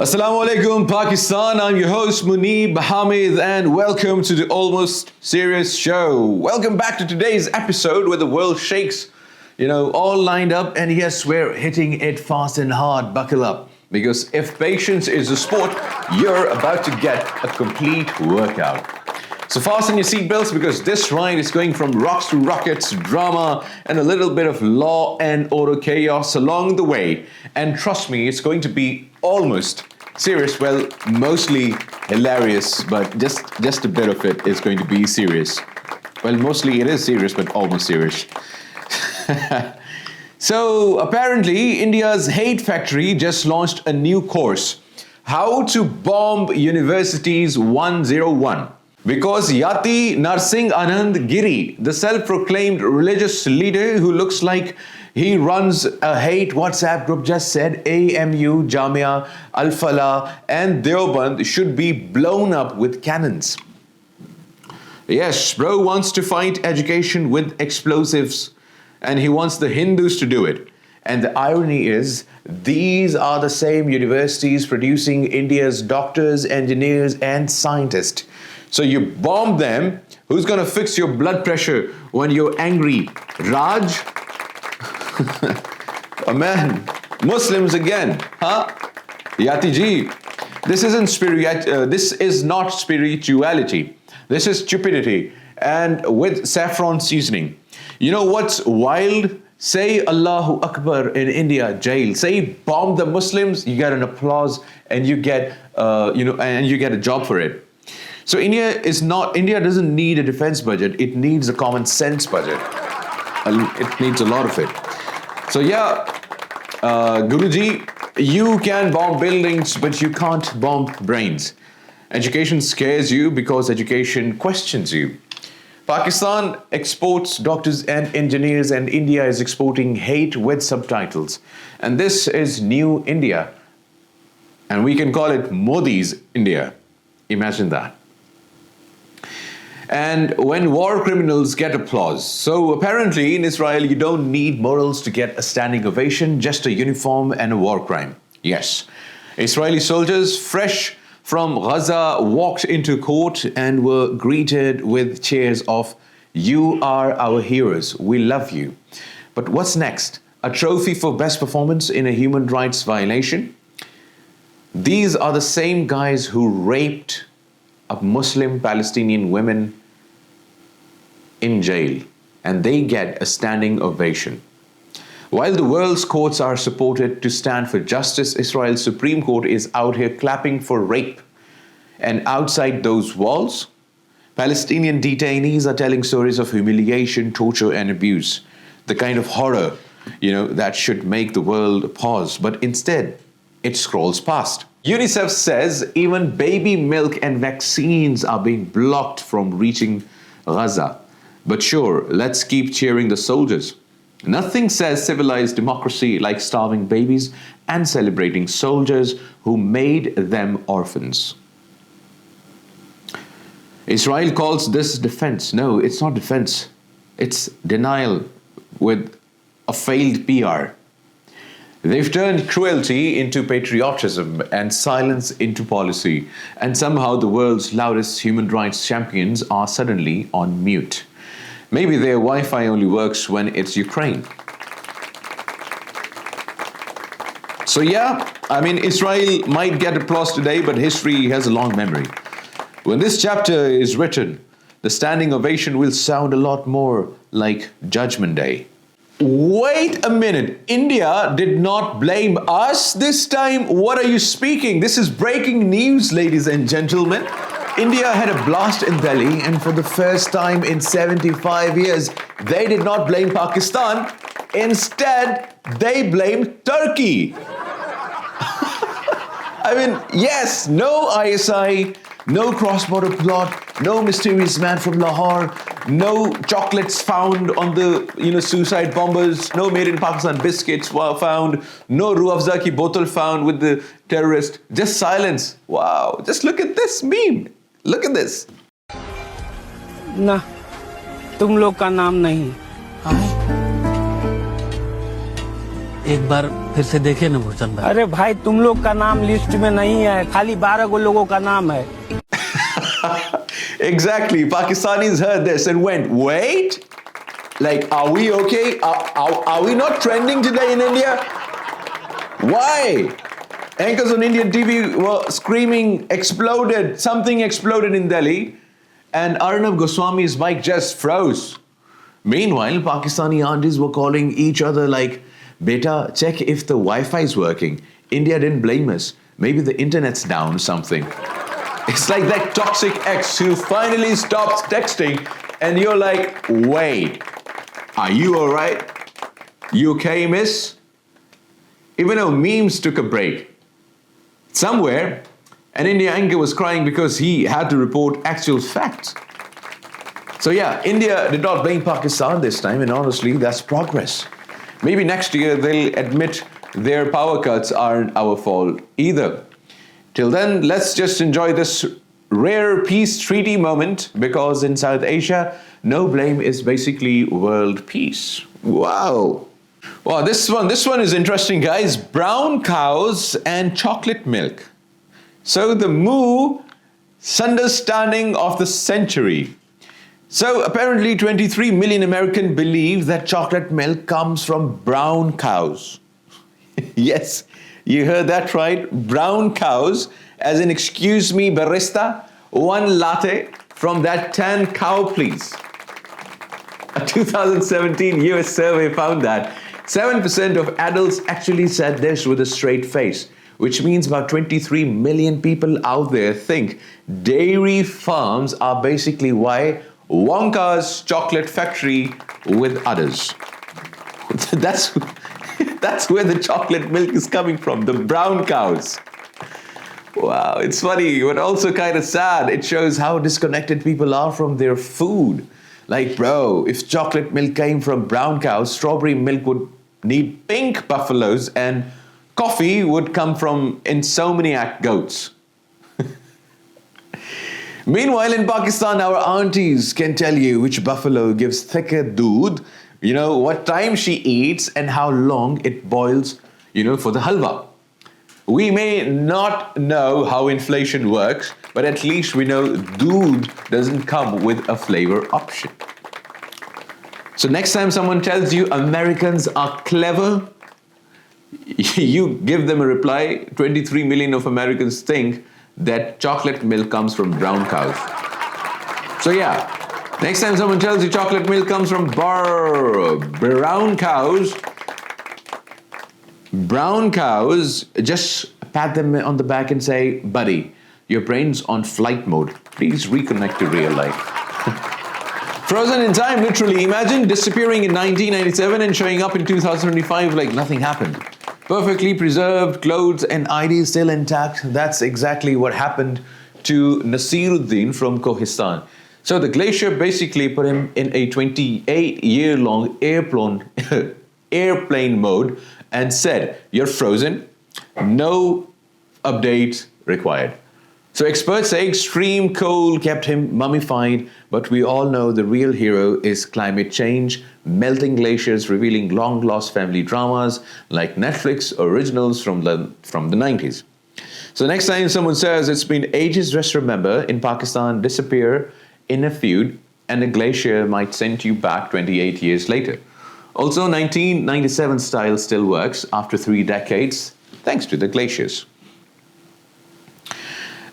Assalamu alaikum, Pakistan. I'm your host Munib, Hamid, and welcome to the Almost Serious Show. Welcome back to today's episode where the world shakes, all lined up, and yes, we're hitting it fast and hard. Buckle up, because if patience is a sport, you're about to get a complete workout. So fasten your seatbelts because this ride is going from rocks to rockets, drama, and a little bit of law and order chaos along the way. And trust me, it's going to be almost serious, well, mostly hilarious, but just a bit of it is going to be serious. Well, mostly it is serious, but almost serious. So apparently, India's hate factory just launched a new course, How to Bomb Universities 101. Because Yati Narsingh Anand Giri, the self-proclaimed religious leader who looks like he runs a hate WhatsApp group, just said AMU, Jamia, Al-Falah and Deoband should be blown up with cannons. Yes, bro wants to fight education with explosives and he wants the Hindus to do it. And the irony is, these are the same universities producing India's doctors, engineers and scientists. So you bomb them, who's gonna fix your blood pressure when you're angry? Raj? Oh man, Muslims again, huh? Yati ji, this is not spirituality. This is stupidity and with saffron seasoning. You know what's wild? Say Allahu Akbar in India jail. Say bomb the Muslims, you get an applause and you get and you get a job for it. So India doesn't need a defense budget, it needs a common sense budget. It needs a lot of it. So yeah, Guruji, you can bomb buildings, but you can't bomb brains. Education scares you because education questions you. Pakistan exports doctors and engineers and India is exporting hate with subtitles. And this is new India. And we can call it Modi's India. Imagine that. And when war criminals get applause. So apparently in Israel, you don't need morals to get a standing ovation, just a uniform and a war crime. Yes, Israeli soldiers fresh from Gaza walked into court and were greeted with cheers of, "You are our heroes, we love you." But what's next? A trophy for best performance in a human rights violation? These are the same guys who raped a Muslim Palestinian women in jail, and they get a standing ovation. While the world's courts are supported to stand for justice, Israel's Supreme Court is out here clapping for rape. And outside those walls, Palestinian detainees are telling stories of humiliation, torture, and abuse. The kind of horror, that should make the world pause. But instead, it scrolls past. UNICEF says even baby milk and vaccines are being blocked from reaching Gaza. But sure, let's keep cheering the soldiers. Nothing says civilized democracy like starving babies and celebrating soldiers who made them orphans. Israel calls this defense. No, it's not defense. It's denial with a failed PR. They've turned cruelty into patriotism and silence into policy. And somehow the world's loudest human rights champions are suddenly on mute. Maybe their Wi-Fi only works when it's Ukraine. So yeah, Israel might get applause today, but history has a long memory. When this chapter is written, the standing ovation will sound a lot more like Judgment Day. Wait a minute, India did not blame us this time? What are you speaking? This is breaking news, ladies and gentlemen. India had a blast in Delhi, and for the first time in 75 years, they did not blame Pakistan. Instead, they blamed Turkey. Yes, no ISI, no cross-border plot, no mysterious man from Lahore, no chocolates found on the suicide bombers, no made in Pakistan biscuits were found, no Ruh Afza ki bottle found with the terrorist. Just silence. Wow, just look at this meme. Look at this. ना तुम लोग का नाम नहीं एक बार फिर से देखिए ना भूषण भाई। अरे भाई तुम लोग का नाम लिस्ट में नहीं है, खाली 12 गो लोगों का नाम है। Exactly. Pakistanis heard this and went, wait? Like, are we okay? Are we not trending today in India? Why? Anchors on Indian TV were screaming, exploded. Something exploded in Delhi. And Arnab Goswami's mic just froze. Meanwhile, Pakistani aunties were calling each other like, Beta, check if the Wi-Fi is working. India didn't blame us. Maybe the internet's down or something. It's like that toxic ex who finally stops texting and you're like, wait, are you alright? You okay, miss? Even though memes took a break. Somewhere, an India anchor was crying because he had to report actual facts. So yeah, India did not blame Pakistan this time, and honestly, that's progress. Maybe next year they'll admit their power cuts aren't our fault either. Till then, let's just enjoy this rare peace treaty moment, because in South Asia, no blame is basically world peace. Wow. Wow, this one is interesting, guys. Brown cows and chocolate milk. So the misunderstanding of the century. So apparently 23 million Americans believe that chocolate milk comes from brown cows. Yes, you heard that right. Brown cows, as in, excuse me, barista, one latte from that tan cow, please. A 2017 US survey found that 7% of adults actually said this with a straight face, which means about 23 million people out there think dairy farms are basically why Wonka's chocolate factory with others. That's where the chocolate milk is coming from, the brown cows. Wow, it's funny, but also kind of sad. It shows how disconnected people are from their food. Like, bro, if chocolate milk came from brown cows, strawberry milk would need pink buffaloes, and coffee would come from insomniac goats. Meanwhile, in Pakistan, our aunties can tell you which buffalo gives thicker doodh, you know, what time she eats and how long it boils, you know, for the halwa. We may not know how inflation works, but at least we know doodh doesn't come with a flavor option. So next time someone tells you Americans are clever, you give them a reply. 23 million of Americans think that chocolate milk comes from brown cows. So yeah, next time someone tells you chocolate milk comes from brown cows, just pat them on the back and say, buddy, your brain's on flight mode. Please reconnect to real life. Frozen in time, literally. Imagine disappearing in 1997 and showing up in 2025 like nothing happened. Perfectly preserved, clothes and ID still intact. That's exactly what happened to Nasiruddin from Kohistan. So the glacier basically put him in a 28-year-long airplane mode and said, you're frozen, no update required. So experts say extreme cold kept him mummified, but we all know the real hero is climate change, melting glaciers revealing long-lost family dramas like Netflix originals from the 90s. So next time someone says it's been ages, just remember, in Pakistan, disappear in a feud and a glacier might send you back 28 years later. Also, 1997 style still works after 3 decades, thanks to the glaciers.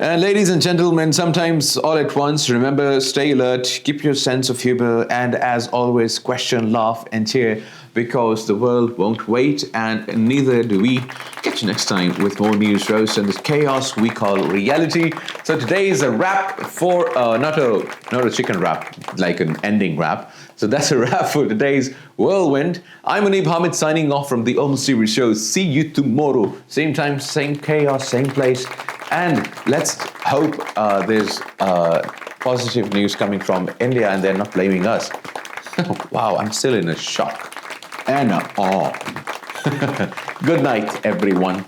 Ladies and gentlemen, sometimes all at once, remember, stay alert, keep your sense of humor, and as always, question, laugh, and cheer, because the world won't wait, and neither do we. Catch you next time with more news roast and this chaos we call reality. So today is a wrap for, not a chicken wrap, like an ending wrap. So that's a wrap for today's Whirlwind. I'm Munib, Hamid signing off from the Almost Serious Show. See you tomorrow. Same time, same chaos, same place. And let's hope there's positive news coming from India and they're not blaming us. Wow, I'm still in a shock and awe. Good night, everyone.